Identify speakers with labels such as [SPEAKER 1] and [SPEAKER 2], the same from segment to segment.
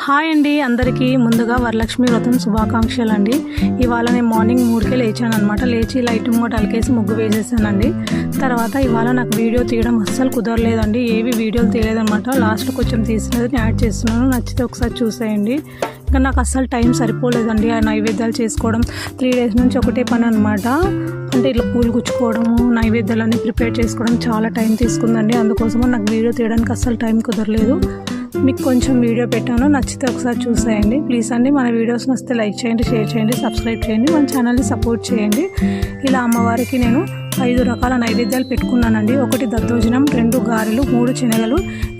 [SPEAKER 1] Hi అండి, అందరికీ ముందుగా వరలక్ష్మి వ్రతం శుభాకాంక్షలు అండి. ఇవాళ నేను మార్నింగ్ 3కే లేచాను అనమాట. లేచి లైట్ కూడా అలికేసి ముగ్గు వేసేసానండి. తర్వాత ఇవాళ నాకు వీడియో తీయడం అస్సలు కుదరలేదండి. ఏవి వీడియోలు తీయలేదనమాట. లాస్ట్ కొంచెం తీసినది యాడ్ చేస్తున్నాను, నచ్చితే ఒకసారి చూసేయండి. ఇంకా నాకు అస్సలు టైం సరిపోలేదండి. ఆ నైవేద్యాలు చేసుకోవడం 3 డేస్ నుంచి ఒకటే పని అనమాట. అంటే ఇట్లా పూలు గుచ్చుకోవడము, నైవేద్యాలన్నీ ప్రిపేర్ చేసుకోవడం చాలా టైం తీసుకుందండి. అందుకోసము నాకు వీడియో తీయడానికి అస్సలు టైం కుదరలేదు. మీకు కొంచెం వీడియో పెట్టాను, నచ్చితే ఒకసారి చూసేయండి ప్లీజ్ అండి. మన వీడియోస్ నచ్చితే లైక్ చేయండి, షేర్ చేయండి, సబ్స్క్రైబ్ చేయండి, మన ఛానల్ని సపోర్ట్ చేయండి. ఇలా అమ్మవారికి నేను 5 రకాల నైవేద్యాలు పెట్టుకున్నానండి. 1 దద్దోజనం, 2 గారెలు, 3 శనగలు,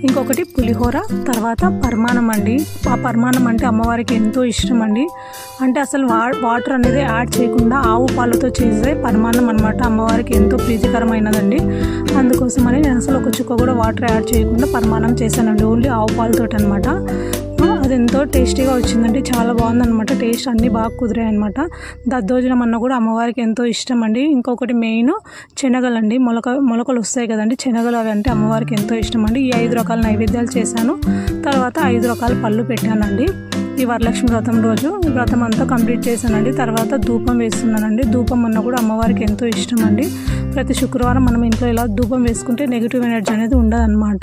[SPEAKER 1] ఇంకొకటి పులిహోర, తర్వాత పరమాన్నం అండి. ఆ పరమాన్నం అంటే అమ్మవారికి ఎంతో ఇష్టం అండి. అంటే అసలు వాటర్ అనేది యాడ్ చేయకుండా ఆవు పాలతో చేసే పరమాన్నం అనమాట. అమ్మవారికి ఎంతో ప్రీతికరమైనదండి. అందుకోసమని నేను అసలు ఒక చుక్క కూడా వాటర్ యాడ్ చేయకుండా పరమాన్నం చేశానండి, ఓన్లీ ఆవు పాలతో అనమాట. అది ఎంతో టేస్టీగా వచ్చిందండి, చాలా బాగుందనమాట. టేస్ట్ అన్నీ బాగా కుదిరాయి అనమాట. దద్దోజనం అన్న కూడా అమ్మవారికి ఎంతో ఇష్టం అండి. ఇంకొకటి మెయిన్ శనగలు అండి, మొలకలు వస్తాయి కదండి శనగలు, అవి అంటే అమ్మవారికి ఎంతో ఇష్టం అండి. ఈ 5 రకాల నైవేద్యాలు చేశాను. తర్వాత 5 రకాల పళ్ళు పెట్టానండి. ఈ వరలక్ష్మి వ్రతం రోజు వ్రతం అంతా కంప్లీట్ చేశానండి. తర్వాత ధూపం వేస్తున్నానండి. ధూపం అన్న కూడా అమ్మవారికి ఎంతో ఇష్టం అండి. ప్రతి శుక్రవారం మనం ఇంట్లో ఇలా ధూపం వేసుకుంటే నెగిటివ్ ఎనర్జీ అనేది ఉండదన్నమాట.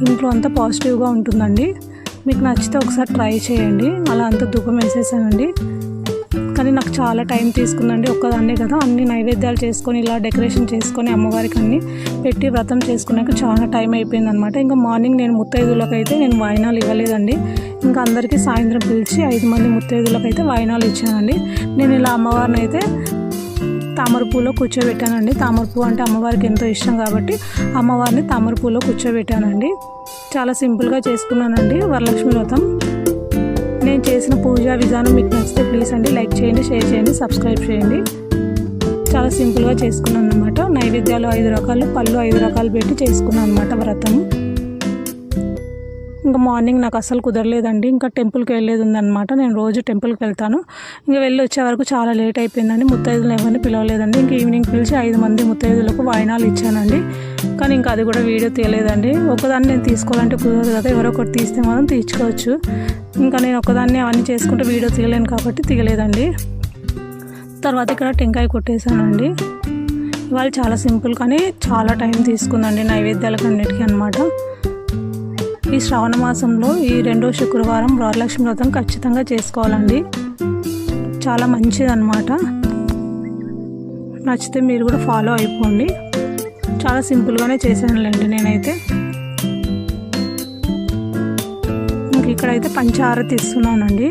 [SPEAKER 1] ఇంట్లో అంతా పాజిటివ్గా ఉంటుందండి. మీకు నచ్చితే ఒకసారి ట్రై చేయండి. అలా అంతా ధూపం వేసేసానండి. కానీ నాకు చాలా టైం తీసుకుందండి. ఒక్కదాన్నే కదా అన్ని నైవేద్యాలు చేసుకొని ఇలా డెకరేషన్ చేసుకొని అమ్మవారికి అన్ని పెట్టి వ్రతం చేసుకున్నాక చాలా టైం అయిపోయింది అనమాట. ఇంకా మార్నింగ్ నేను ముత్తైదులకైతే నేను వాయినాలు ఇవ్వలేదండి. ఇంకా అందరికీ సాయంత్రం పిలిచి 5 మంది ముత్తైదులకైతే వాయినాలు ఇచ్చానండి. నేను ఇలా అమ్మవారిని అయితే తామరపూలో కూర్చోబెట్టానండి. తామరపూ అంటే అమ్మవారికి ఎంతో ఇష్టం కాబట్టి అమ్మవారిని తామరపూలో కూర్చోబెట్టానండి. చాలా సింపుల్గా చేసుకున్నానండి వరలక్ష్మి వ్రతం. నేను చేసిన పూజా విధానం మీకు నచ్చితే ప్లీజ్ అండి లైక్ చేయండి, షేర్ చేయండి, సబ్స్క్రైబ్ చేయండి. చాలా సింపుల్గా చేసుకున్నాను అనమాట. నైవేద్యాలు 5 రకాలు, పళ్ళు 5 రకాలు పెట్టి చేసుకున్నాను అనమాట వ్రతం. ఇంకా మార్నింగ్ నాకు అస్సలు కుదరలేదండి. ఇంకా టెంపుల్కి వెళ్ళేది ఉందన్నమాట. నేను రోజు టెంపుల్కి వెళ్తాను. ఇంకా వెళ్ళి వచ్చే వరకు చాలా లేట్ అయిపోయిందండి. ముత్తైదులు ఎవరిని పిలవలేదండి. ఇంకా ఈవినింగ్ పిలిచి 5 మంది ముత్తైదులకు వాయినాలు ఇచ్చానండి. కానీ ఇంకా అది కూడా వీడియో తీయలేదండి. ఒకదాన్ని నేను తీసుకోవాలంటే కుదరదు కదా, ఎవరో ఒకటి తీస్తే మాత్రం తీసుకోవచ్చు. ఇంకా నేను ఒకదాన్ని అవన్నీ చేసుకుంటే వీడియో తీయలేను కాబట్టి తీయలేదండి. తర్వాత ఇక్కడ టెంకాయ కొట్టేశానండి. ఇవాళ చాలా సింపుల్ కానీ చాలా టైం తీసుకుందండి నైవేద్యాలకు అన్నిటికీ అనమాట. ఈ శ్రావణ మాసంలో ఈ 2వ శుక్రవారం వరలక్ష్మి వ్రతం ఖచ్చితంగా చేసుకోవాలండి. చాలా మంచిదన్నమాట. నచ్చితే మీరు కూడా ఫాలో అయిపోండి. చాలా సింపుల్గానే చేశానులేండి నేనైతే. ఇంక ఇక్కడైతే పంచహారతి ఇస్తున్నానండి.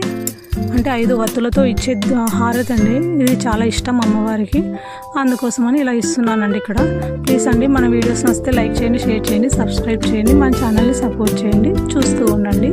[SPEAKER 1] అంటే 5 వత్తులతో ఇచ్చే హారతి అండి. ఇది చాలా ఇష్టం అమ్మవారికి, అందుకోసమని ఇలా ఇస్తున్నానండి ఇక్కడ. ప్లీజ్ అండి మన వీడియోస్ నచ్చితే లైక్ చేయండి, షేర్ చేయండి, సబ్స్క్రైబ్ చేయండి, మన ఛానల్ని సపోర్ట్ చేయండి, చూస్తూ ఉండండి.